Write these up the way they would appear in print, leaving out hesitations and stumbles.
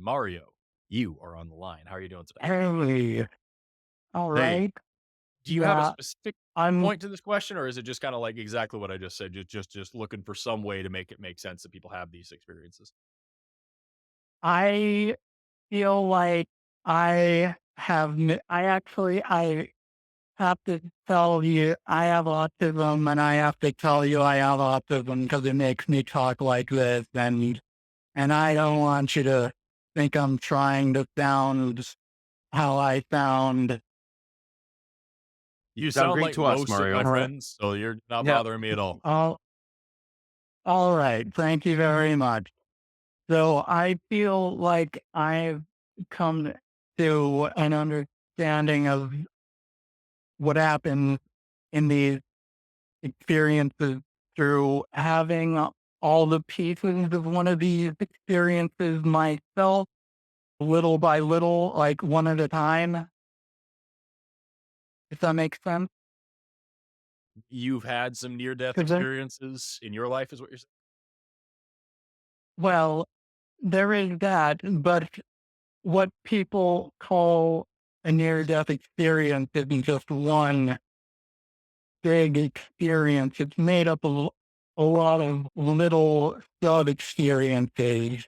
Mario, you are on the line. How are you doing today? Hey, all Hey, right. do you have a Yeah, specific I'm point to this question, or is it just kind of like exactly what I just said? Just looking for some way to make it make sense that people have these experiences. I feel like I have to tell you I have autism and I have to tell you I have autism because it makes me talk like this and I don't want you to think I'm trying to sound how I sound. You Sound sound great like to us, most of my Mario. All right. friends, so you're not Yeah. bothering me at all. All, all right. Thank you very much. So I feel like I've come to an understanding of what happens in these experiences through having all the pieces of one of these experiences myself, little by little, like one at a time, if that makes sense. You've had some near death Because, experiences in your life, is what you're saying? well, there is that, but what people call a near death experience isn't just one big experience. It's made up of a lot of little sub experiences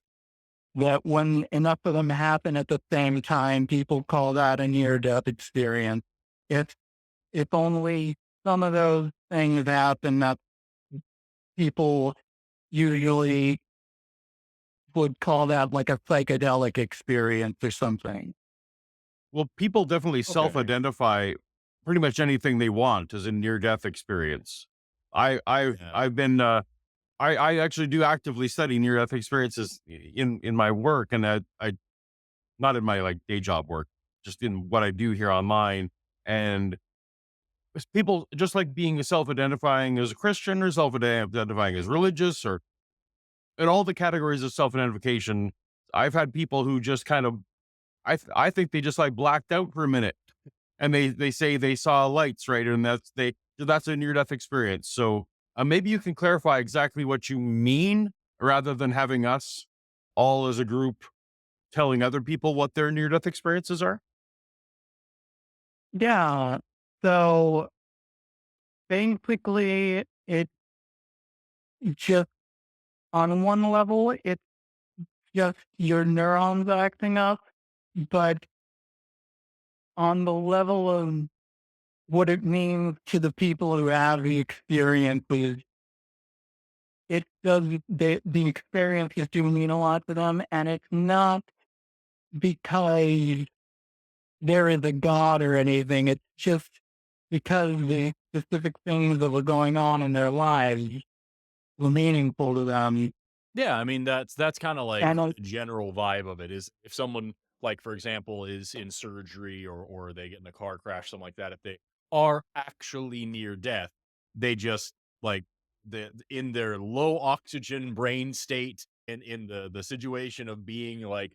that when enough of them happen at the same time, people call that a near death experience. If if only some of those things happen that people usually would call that like a psychedelic experience or something. Well, people definitely Okay. self-identify pretty much anything they want as a near-death experience. Yeah. I've been I actually do actively study near-death experiences in my work, and I not in my like day job work, just in what I do here online. And people just like being self-identifying as a Christian or self-identifying as religious or in all the categories of self-identification. I've had people who just kind of I think they just like blacked out for a minute and they say they saw lights, right? And that's a near death experience. So maybe you can clarify exactly what you mean rather than having us all as a group telling other people what their near death experiences are. Yeah. So basically, it just on one level, it's just your neurons acting up, but on the level of what it means to the people who have the experiences, it does the experiences do mean a lot to them, and it's not because there is a God or anything. It's just because the specific things that were going on in their lives were meaningful to them. Yeah, I mean, that's kinda like And the general vibe of it is if someone, like, for example, is in surgery or they get in a car crash, something like that, if they are actually near death, they just, like, in their low oxygen brain state and in the situation of being, like,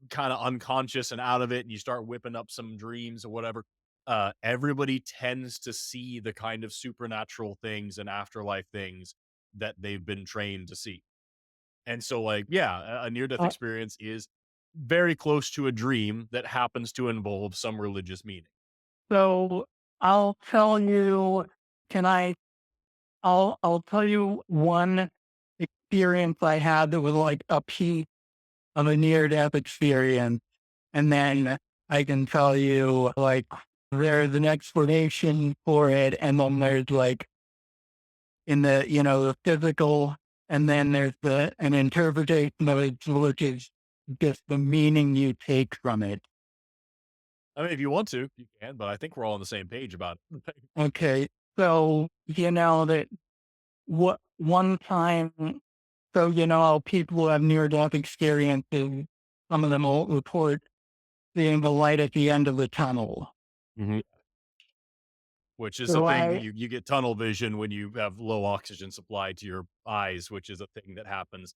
kinda unconscious and out of it, and you start whipping up some dreams or whatever, everybody tends to see the kind of supernatural things and afterlife things that they've been trained to see. And so, like, yeah, a near death uh, experience is very close to a dream that happens to involve some religious meaning. so I'll tell you, can I I'll tell you one experience I had that was like a piece of a near death experience. And then I can tell you like there's an explanation for it. And then there's like in the, the physical, and then there's an interpretation of it, which is just the meaning you take from it. I mean, if you want to, you can, but I think we're all on the same page about it. Okay. So, that what one time, so, how people who have near death experiences, some of them will report seeing the light at the end of the tunnel. Hmm. Which is a So thing I, you get tunnel vision when you have low oxygen supply to your eyes, which is a thing that happens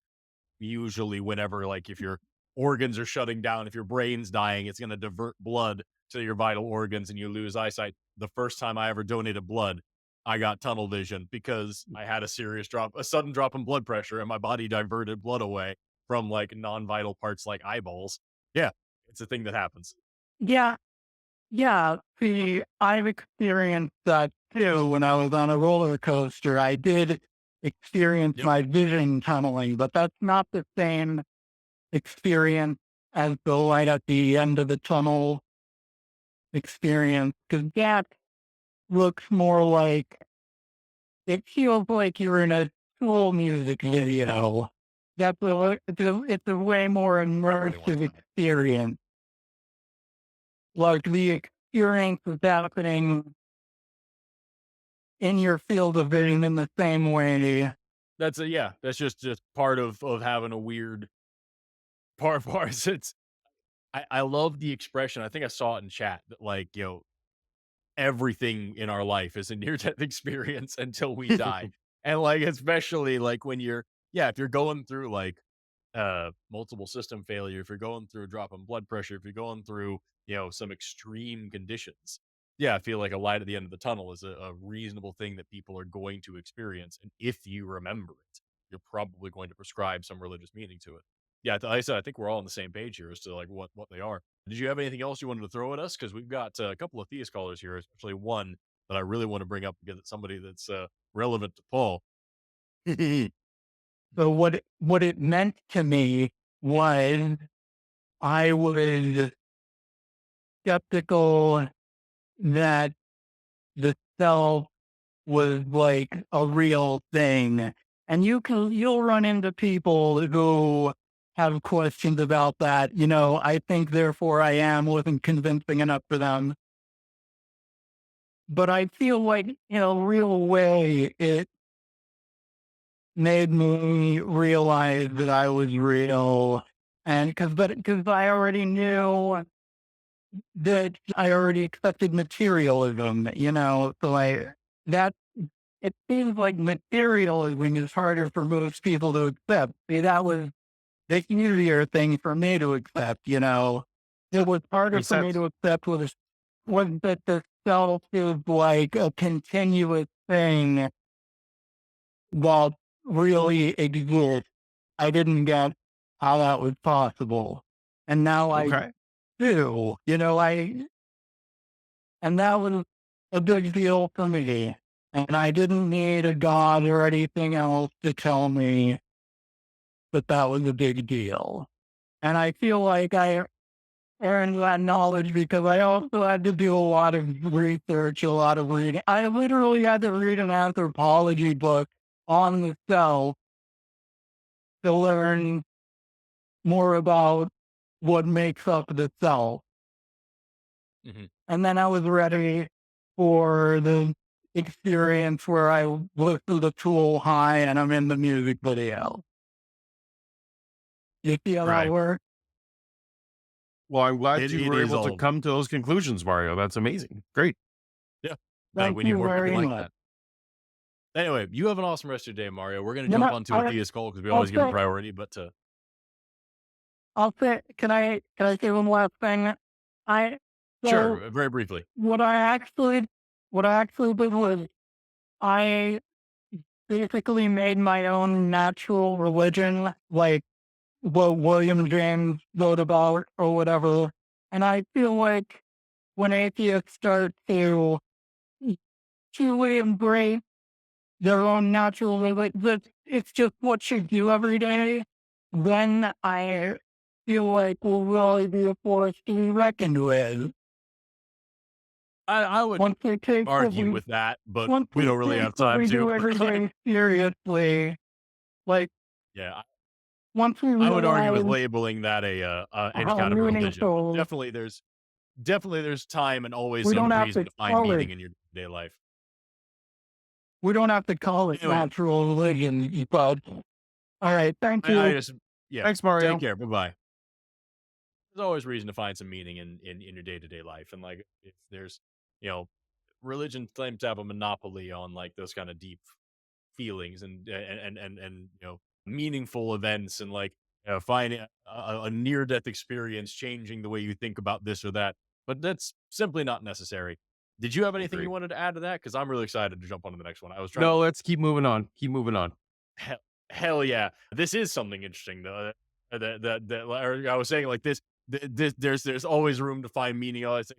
usually whenever, like, if your organs are shutting down, if your brain's dying, it's gonna divert blood to your vital organs and you lose eyesight. The first time I ever donated blood, I got tunnel vision because I had a sudden drop in blood pressure and my body diverted blood away. from like non-vital parts like eyeballs. Yeah, it's a thing that happens. Yeah, yeah. See, I've experienced that too when I was on a roller coaster. I did experience Yep. my vision tunneling, but that's not the same experience as the light at the end of the tunnel experience, because that looks more like it feels like you're in a cool music video. It's a way more Everybody wants immersive that. experience. Like the experience is happening in your field of vision in the same way. That's a yeah. That's just part of having a weird part. It's I love the expression. I think I saw it in chat that like everything in our life is a near death experience until we die. And like especially like when you're yeah, if you're going through like multiple system failure, if you're going through a drop in blood pressure, if you're going through, some extreme conditions. Yeah, I feel like a light at the end of the tunnel is a reasonable thing that people are going to experience. And if you remember it, you're probably going to prescribe some religious meaning to it. Yeah, like I said, I think we're all on the same page here as to like what they are. Did you have anything else you wanted to throw at us? Because we've got a couple of theist callers here, especially one that I really want to bring up because it's somebody that's relevant to Paul. So what it meant to me was I was skeptical that the self was like a real thing. And you'll run into people who have questions about that. I think therefore I am wasn't convincing enough for them. But I feel like in a real way it made me realize that I was real. And because I already knew that I already accepted materialism, so that it seems like materialism is harder for most people to accept. See, that was the easier thing for me to accept. It was harder Makes for me sense. to accept was that the self is like a continuous thing while really exists. I didn't get how that was possible. And now I Okay. do, and that was a big deal for me. And I didn't need a God or anything else to tell me that that was a big deal. And I feel like I earned that knowledge because I also had to do a lot of research, a lot of reading. I literally had to read an anthropology book on the self to learn more about what makes up the self. Mhm. And then I was ready for the experience where I listen to Tool High and I'm in the music video. You see how that Right. works? Well, I'm glad you It were is able to all come to those conclusions, Mario. That's amazing. Great. yeah. Thank We need you more people very like much. that. Anyway, you have an awesome rest of your day, Mario. We're gonna You jump know, onto a I, theist call because we I'll always give it say, priority. But can I say one last thing? I, so sure, very briefly. what I actually did was I basically made my own natural religion, like what William James wrote about or whatever. And I feel like when atheists start to truly embrace their own natural religion, that it's just what you do every day, then I feel like we'll really be a force to be reckoned with. I would Once we take what argue we with that, but once we we don't really take have what time we to. do every day seriously, like Yeah, once we I would argue with realize labeling that any how kind of religion. But meaningful, definitely there's time and always we some don't have reason to to find call it meaning in your day life. we don't have to call it Anyway, natural religion, but all right, thank I you. just yeah. Thanks, Take Mario. care. Bye bye. There's always reason to find some meaning in your day to day life, and like if there's you know religion claims to have a monopoly on like those kind of deep feelings and meaningful events and like finding a near death experience changing the way you think about this or that. But that's simply not necessary. Did you have anything you Agreed. wanted to add to that? Because I'm really excited to jump on to the next one. I was trying. No, let's keep moving on. Keep moving on. Hell, hell yeah, this is something interesting though. or I was saying like this, there's always room to find meaning. All that.